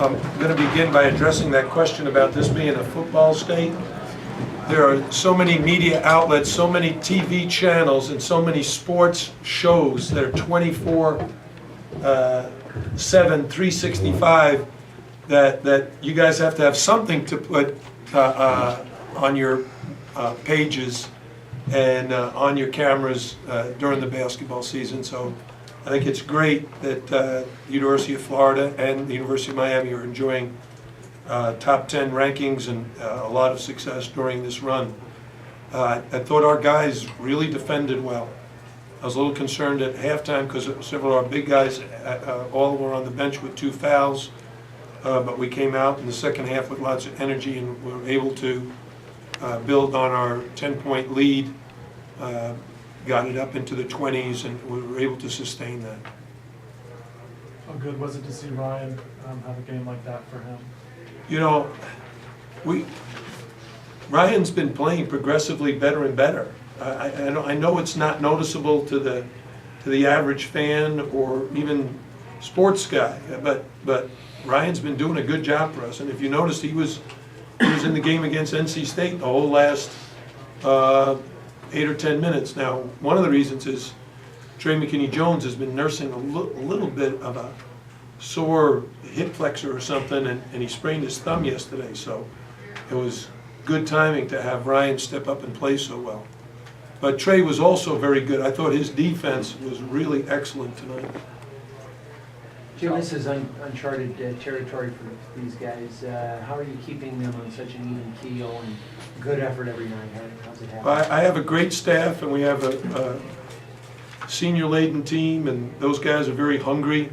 I'm going to begin by addressing that question about this being a football state. There are so many media outlets, so many TV channels, and so many sports shows that are 24/7, 365, that you guys have to have something to put on your pages and on your cameras during the basketball season. So I think it's great that the University of Florida and the University of Miami are enjoying top 10 rankings and a lot of success during this run. I thought our guys really defended well. I was a little concerned at halftime because several of our big guys all were on the bench with 2 fouls, but we came out in the second half with lots of energy and were able to build on our 10-point lead, got it up into the 20s, and we were able to sustain that. How good was it to see Ryan have a game like that for him? You know, Ryan's been playing progressively better and better. I know it's not noticeable to the average fan or even sports guy, but Ryan's been doing a good job for us. And if you noticed, he was in the game against NC State the whole last 8 or 10 minutes. Now, one of the reasons is Trey McKinney-Jones has been nursing a little bit of a sore hip flexor or something, and he sprained his thumb yesterday. So it was good timing to have Ryan step up and play so well. But Trey was also very good. I thought his defense was really excellent tonight. Jim, this is uncharted territory for these guys. How are you keeping them on such an even keel and good effort every night? How's it happen? I have a great staff, and we have a senior-laden team, and those guys are very hungry.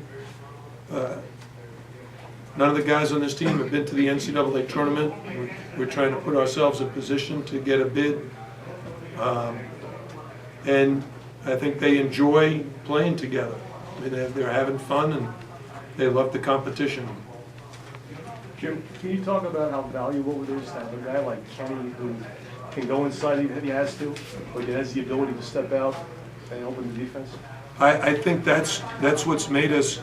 None of the guys on this team have been to the NCAA tournament. We're trying to put ourselves in position to get a bid. And I think they enjoy playing together. I mean, they're having fun, and they love the competition. Jim, can you talk about how valuable it is to have a guy like Kenny who can go inside if he has to, but he has the ability to step out and open the defense? I think that's what's made us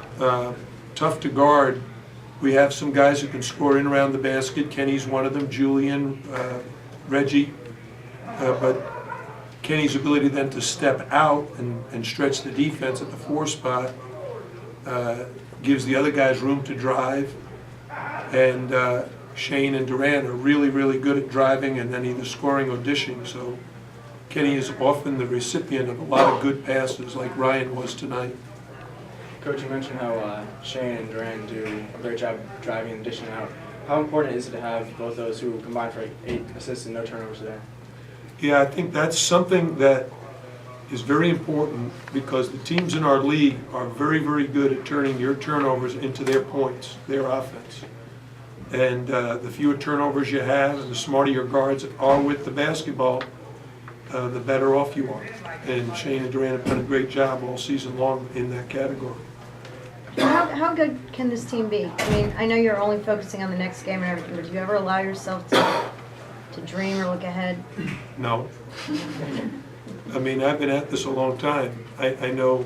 tough to guard. We have some guys who can score in around the basket. Kenny's one of them, Julian, Reggie. But Kenny's ability then to step out and stretch the defense at the 4 spot gives the other guys room to drive. And Shane and Durant are really, really good at driving and then either scoring or dishing. So Kenny is often the recipient of a lot of good passes like Ryan was tonight. Coach, you mentioned how Shane and Durant do a great job driving and dishing out. How important is it to have both those who combined for 8 assists and no turnovers today? Yeah, I think that's something that is very important because the teams in our league are very, very good at turning your turnovers into their points, their offense. And the fewer turnovers you have and the smarter your guards are with the basketball, the better off you are. And Shane and Durant have done a great job all season long in that category. How good can this team be? I mean, I know you're only focusing on the next game and everything, but do you ever allow yourself to dream or look ahead? No. I mean, I've been at this a long time. I know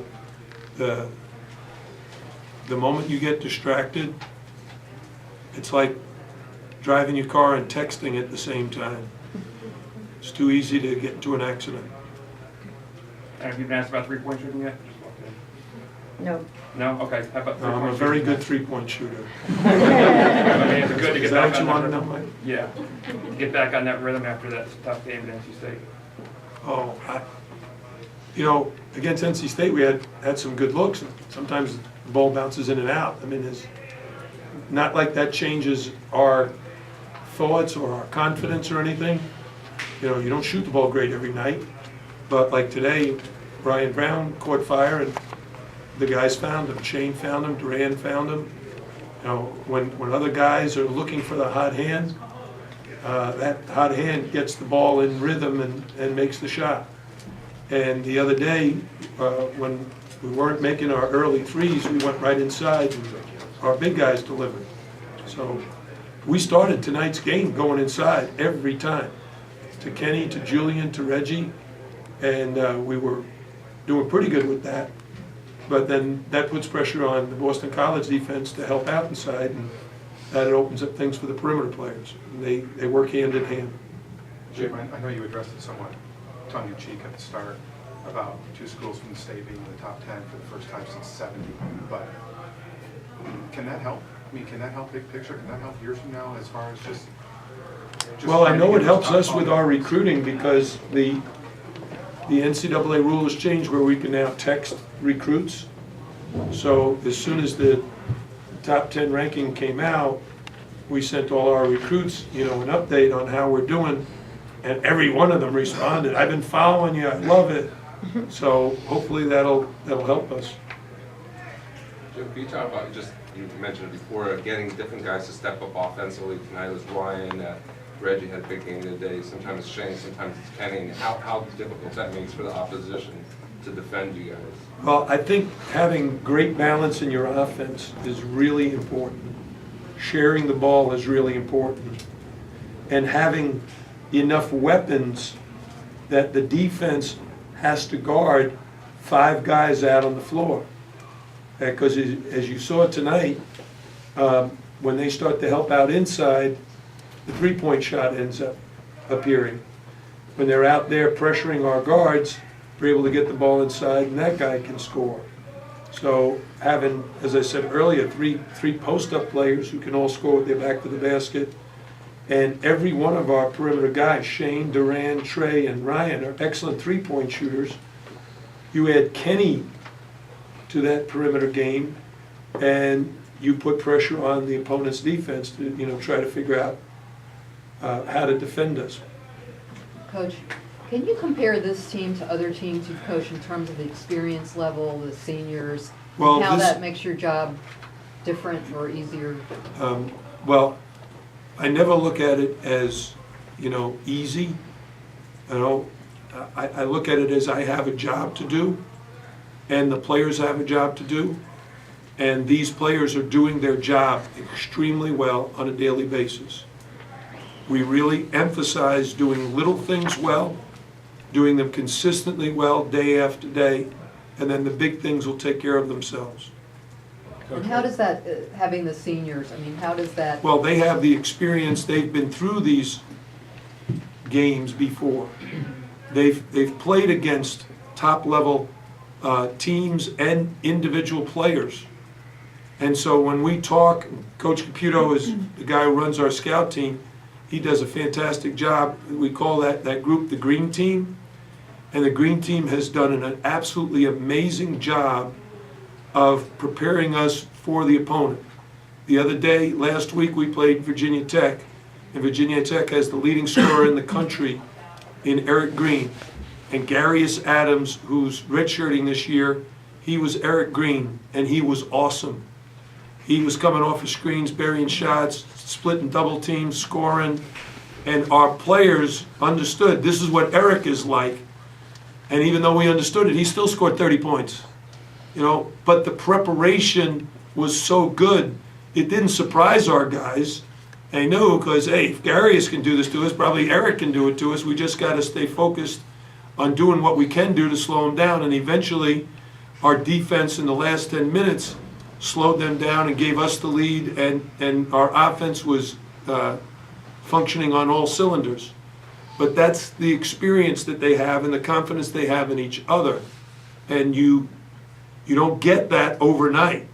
the moment you get distracted, it's like driving your car and texting at the same time. It's too easy to get into an accident. Have you been asked about three-point shooting yet? No. No? Okay. How about I'm a very good three-point shooter. I mean, it's good to get Is that back what you on want to that know, rhythm. Mike? Yeah. Get back on that rhythm after that tough game at NC State. Oh, you know, against NC State we had some good looks. Sometimes the ball bounces in and out. I mean, it's not like that changes our thoughts or our confidence or anything. You know, you don't shoot the ball great every night, but like today, Brian Brown caught fire and the guys found him. Shane found him, Durant found him. You know, when other guys are looking for the hot hand, that hot hand gets the ball in rhythm and makes the shot. And the other day, when we weren't making our early threes, we went right inside and our big guys delivered. So we started tonight's game going inside every time, to Kenny, to Julian, to Reggie, and we were doing pretty good with that. But then that puts pressure on the Boston College defense to help out inside, and that it opens up things for the perimeter players. And they work hand in hand. Jim, I know you addressed it somewhat tongue-in-cheek at the start about 2 schools from the state being in the top 10 for the first time since '70, but can that help? I mean, can that help big picture? Can that help years from now as far as just Well, I trying to know get it helps those us top with our recruiting because the NCAA rule has changed where we can now text recruits. So as soon as the top 10 ranking came out, we sent all our recruits, an update on how we're doing, and every one of them responded, "I've been following you, I love it." So hopefully that'll help us. Jim, can you talk about, you mentioned it before, getting different guys to step up offensively? Tonight it was Ryan, Reggie had a big game today, sometimes it's Shane, sometimes it's Kenny, and how difficult that makes for the opposition to defend you guys. Well, I think having great balance in your offense is really important. Sharing the ball is really important. And having enough weapons that the defense has to guard 5 guys out on the floor. Because as you saw tonight, when they start to help out inside, the three-point shot ends up appearing. When they're out there pressuring our guards, we're able to get the ball inside, and that guy can score. So having, as I said earlier, three post-up players who can all score with their back to the basket, and every one of our perimeter guys, Shane, Duran, Trey, and Ryan, are excellent three-point shooters. You add Kenny to that perimeter game, and you put pressure on the opponent's defense to try to figure out how to defend us. Coach, can you compare this team to other teams you've coached in terms of the experience level, the seniors, Well, how this- that makes your job different or easier? Well, I never look at it as, easy. I look at it as I have a job to do, and the players have a job to do, and these players are doing their job extremely well on a daily basis. We really emphasize doing little things well, doing them consistently well day after day, and then the big things will take care of themselves. And how does that, having the seniors, how does that? Well, they have the experience, they've been through these games before. They've played against top-level teams and individual players. And so when we talk, Coach Caputo is the guy who runs our scout team. He does a fantastic job. We call that group the Green Team. And the Green Team has done an absolutely amazing job of preparing us for the opponent. The other day, last week, we played Virginia Tech. And Virginia Tech has the leading scorer in the country in Eric Green. And Garius Adams, who's redshirting this year, he was Eric Green, and he was awesome. He was coming off of screens, burying shots, splitting double teams, scoring. And our players understood this is what Eric is like. And even though we understood it, he still scored 30 points. But the preparation was so good, it didn't surprise our guys. They knew, because, hey, if Garius can do this to us, probably Eric can do it to us. We just got to stay focused on doing what we can do to slow them down. And eventually, our defense in the last 10 minutes slowed them down and gave us the lead, and our offense was functioning on all cylinders. But that's the experience that they have and the confidence they have in each other. And you don't get that overnight.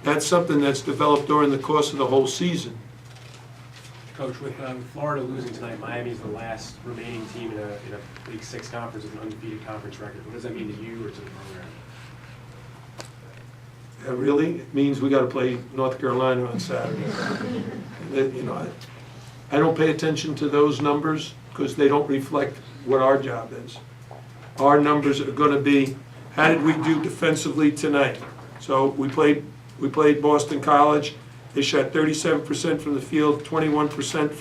That's something that's developed during the course of the whole season. Coach, with Florida losing tonight, Miami's the last remaining team in a League Six conference with an undefeated conference record. What does that mean to you or to the program? Really, it means we got to play North Carolina on Saturday. I don't pay attention to those numbers because they don't reflect what our job is. Our numbers are going to be, how did we do defensively tonight? So we played Boston College. They shot 37% from the field, 21%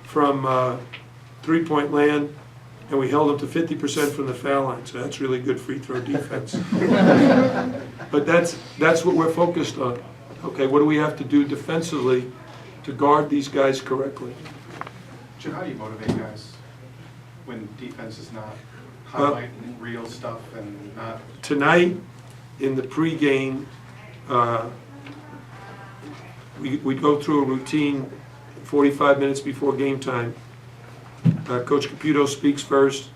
from three-point land, and we held them to 50% from the foul line. So that's really good free throw defense. But that's what we're focused on. Okay, what do we have to do defensively to guard these guys correctly? Jim, how do you motivate guys when defense is not highlighting real stuff and not? Tonight, in the pregame, we go through a routine 45 minutes before game time. Coach Caputo speaks first,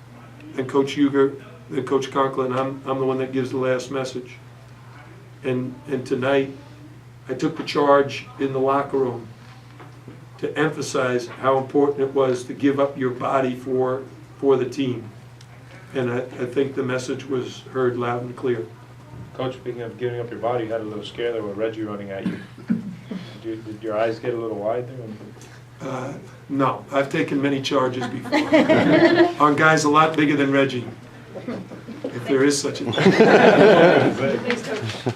then Coach Huger, then Coach Conklin. I'm the one that gives the last message. And tonight, I took the charge in the locker room to emphasize how important it was to give up your body for the team. And I think the message was heard loud and clear. Coach, speaking of giving up your body, you had a little scare there with Reggie running at you. Did your eyes get a little wide there? No, I've taken many charges before on guys a lot bigger than Reggie, if there is such a thing. Thanks, Coach.